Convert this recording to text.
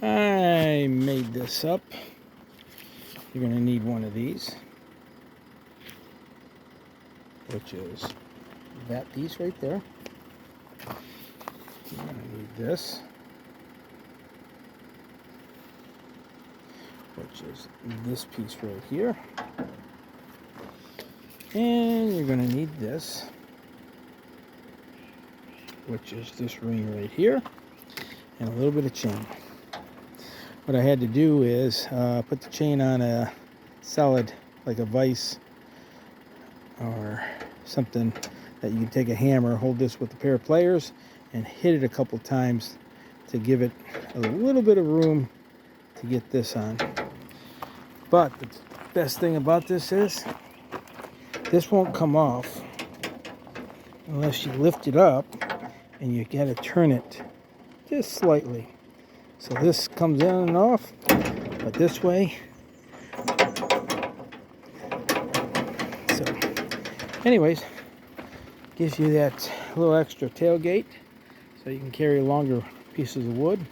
I made this up. You're going to need one of these, which is that piece right there. You're going to need this, which is this piece right here. And you're going to need this, which is this ring right here, and a little bit of chain. What I had to do is put the chain on a solid, like a vise or something that you can take a hammer, hold this with a pair of pliers, and hit it a couple times to give it a little bit of room to get this on. But the best thing about this is this won't come off unless you lift it up, and you got to turn it just slightly. So this comes in and off, but this way. So anyways, gives you that little extra tailgate so you can carry longer pieces of wood.